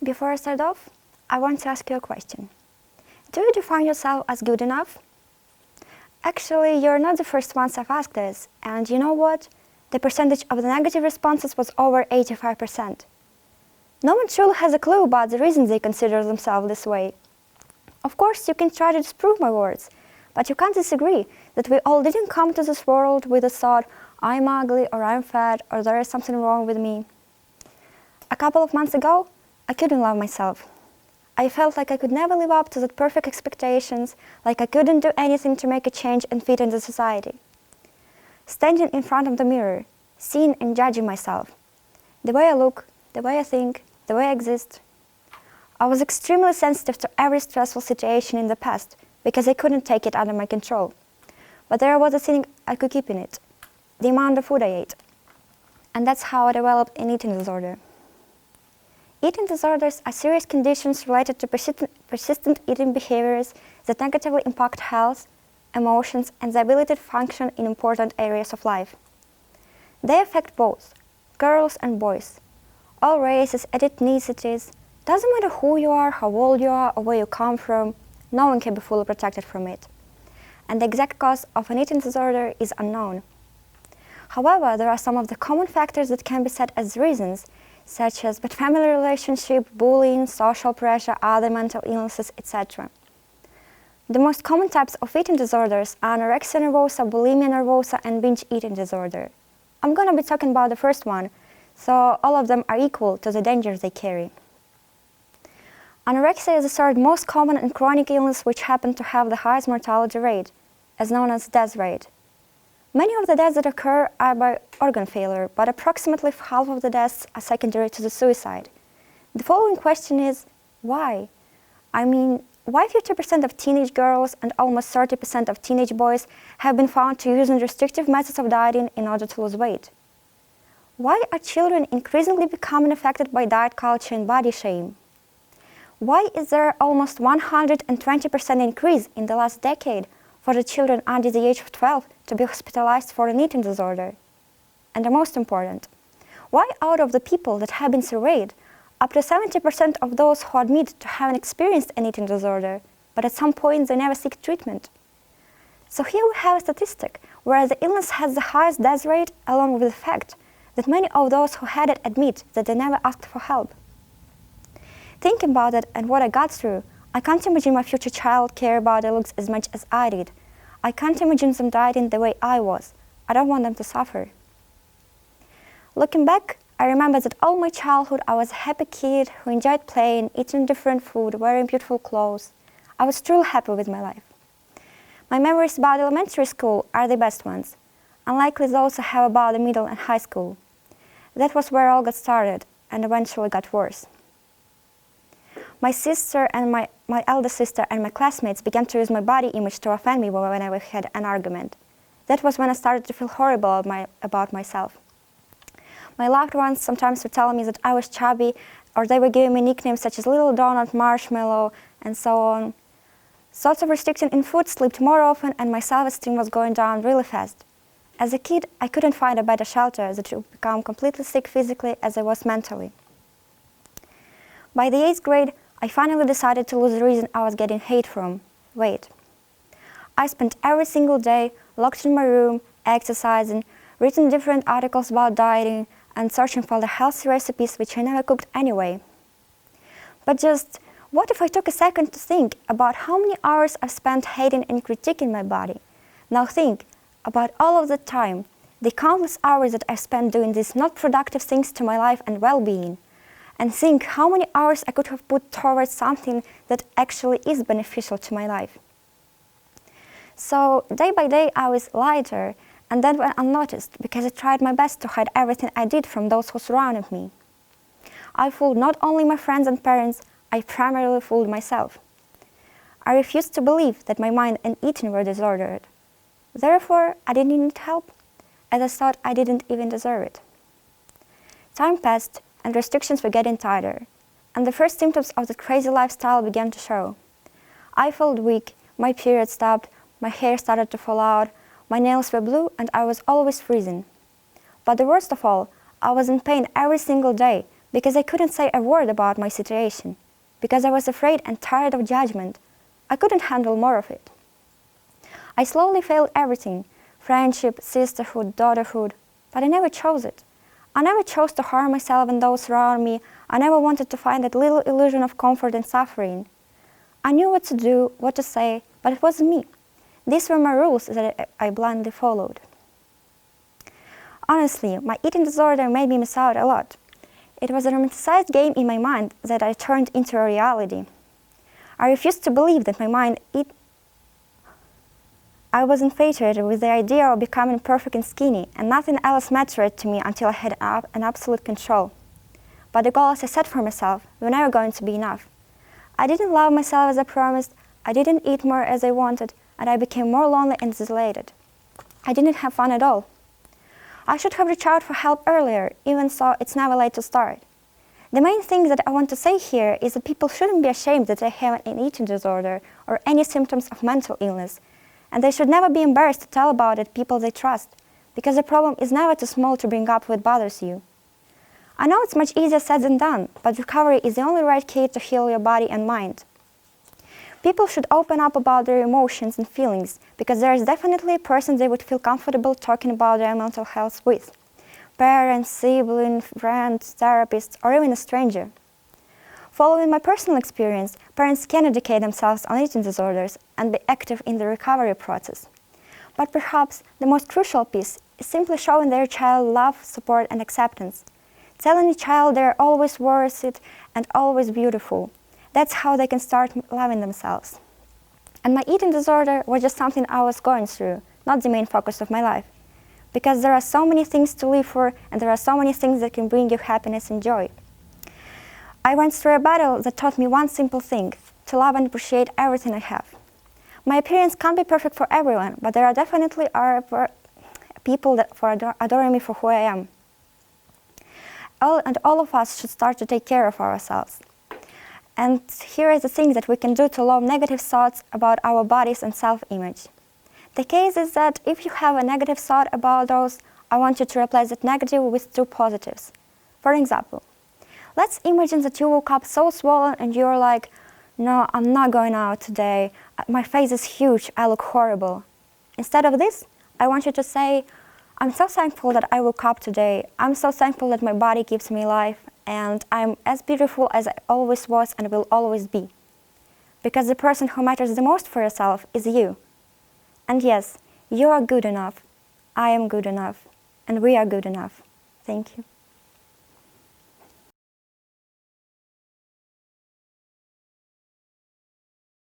Before I start off, I want to ask you a question. Do you define yourself as good enough? Actually, you're not the first ones I've asked this, and you know what? The percentage of the negative responses was over 85%. No one truly has a clue about the reasons they consider themselves this way. Of course, you can try to disprove my words, but you can't disagree that we all didn't come to this world with the thought, I'm ugly, or I'm fat, or there is something wrong with me. A couple of months ago, I couldn't love myself. I felt like I could never live up to the perfect expectations, like I couldn't do anything to make a change and fit into society. Standing in front of the mirror, seeing and judging myself, the way I look, the way I think, the way I exist. I was extremely sensitive to every stressful situation in the past because I couldn't take it under my control. But there was a thing I could keep in it, the amount of food I ate. And that's how I developed an eating disorder. Eating disorders are serious conditions related to persistent eating behaviors that negatively impact health, emotions, and the ability to function in important areas of life. They affect both girls and boys, all races and ethnicities. Doesn't matter who you are, how old you are, or where you come from, no one can be fully protected from it. And the exact cause of an eating disorder is unknown. However, there are some of the common factors that can be set as reasons, such as bad family relationship, bullying, social pressure, other mental illnesses, etc. The most common types of eating disorders are anorexia nervosa, bulimia nervosa, and binge eating disorder. I'm going to be talking about the first one, so all of them are equal to the dangers they carry. Anorexia is the third most common and chronic illness which happens to have the highest mortality rate, as known as death rate. Many of the deaths that occur are by organ failure, but approximately half of the deaths are secondary to the suicide. The following question is, why? I mean, why 50% of teenage girls and almost 30% of teenage boys have been found to use restrictive methods of dieting in order to lose weight? Why are children increasingly becoming affected by diet culture and body shame? Why is there almost 120% increase in the last decade for the children under the age of 12 to be hospitalized for an eating disorder? And the most important, why out of the people that have been surveyed, up to 70% of those who admit to having experienced an eating disorder, but at some point they never seek treatment? So here we have a statistic where the illness has the highest death rate, along with the fact that many of those who had it admit that they never asked for help. Thinking about it and what I got through, I can't imagine my future child care about their looks as much as I did. I can't imagine them dieting the way I was. I don't want them to suffer. Looking back, I remember that all my childhood I was a happy kid who enjoyed playing, eating different food, wearing beautiful clothes. I was truly happy with my life. My memories about elementary school are the best ones, unlikely those I have about the middle and high school. That was where all got started and eventually got worse. My sister and my elder sister and my classmates began to use my body image to offend me whenever we had an argument. That was when I started to feel horrible about myself. My loved ones sometimes would tell me that I was chubby, or they were giving me nicknames such as Little Donut, Marshmallow, and so on. Thoughts of restricting in food slipped more often, and my self-esteem was going down really fast. As a kid, I couldn't find a better shelter that would become completely sick physically as I was mentally. By the 8th grade, I finally decided to lose the reason I was getting hate from, weight. I spent every single day locked in my room, exercising, reading different articles about dieting, and searching for the healthy recipes which I never cooked anyway. But just, what if I took a second to think about how many hours I've spent hating and critiquing my body? Now think about all of the time, the countless hours that I've spent doing these not productive things to my life and well-being. And think how many hours I could have put towards something that actually is beneficial to my life. So day by day I was lighter, and that went unnoticed because I tried my best to hide everything I did from those who surrounded me. I fooled not only my friends and parents, I primarily fooled myself. I refused to believe that my mind and eating were disordered. Therefore, I didn't need help, as I thought I didn't even deserve it. Time passed, and restrictions were getting tighter, and the first symptoms of the crazy lifestyle began to show. I felt weak, my period stopped, my hair started to fall out, my nails were blue, and I was always freezing. But the worst of all, I was in pain every single day, because I couldn't say a word about my situation, because I was afraid and tired of judgment. I couldn't handle more of it. I slowly failed everything: friendship, sisterhood, daughterhood, but I never chose it. I never chose to harm myself and those around me. I never wanted to find that little illusion of comfort in suffering. I knew what to do, what to say, but it wasn't me. These were my rules that I blindly followed. Honestly, my eating disorder made me miss out a lot. It was a romanticized game in my mind that I turned into a reality. I refused to believe that I was infatuated with the idea of becoming perfect and skinny, and nothing else mattered to me until I had an absolute control. But the goals I set for myself were never going to be enough. I didn't love myself as I promised, I didn't eat more as I wanted, and I became more lonely and isolated. I didn't have fun at all. I should have reached out for help earlier, even so it's never late to start. The main thing that I want to say here is that people shouldn't be ashamed that they have an eating disorder or any symptoms of mental illness, and they should never be embarrassed to tell about it to people they trust, because the problem is never too small to bring up what bothers you. I know it's much easier said than done, but recovery is the only right key to heal your body and mind. People should open up about their emotions and feelings, because there is definitely a person they would feel comfortable talking about their mental health with. Parents, siblings, friends, therapists, or even a stranger. Following my personal experience, parents can educate themselves on eating disorders and be active in the recovery process. But perhaps the most crucial piece is simply showing their child love, support, and acceptance. Telling the child they're always worth it and always beautiful. That's how they can start loving themselves. And my eating disorder was just something I was going through, not the main focus of my life. Because there are so many things to live for, and there are so many things that can bring you happiness and joy. I went through a battle that taught me one simple thing: to love and appreciate everything I have. My appearance can't be perfect for everyone, but there are definitely people that adore me for who I am. All of us should start to take care of ourselves. And here is the thing that we can do to lower negative thoughts about our bodies and self-image. The case is that if you have a negative thought about those, I want you to replace that negative with two positives. For example, let's imagine that you woke up so swollen and you're like, no, I'm not going out today. My face is huge, I look horrible. Instead of this, I want you to say, I'm so thankful that I woke up today. I'm so thankful that my body gives me life, and I'm as beautiful as I always was and will always be. Because the person who matters the most for yourself is you. And yes, you are good enough, I am good enough, and we are good enough. Thank you.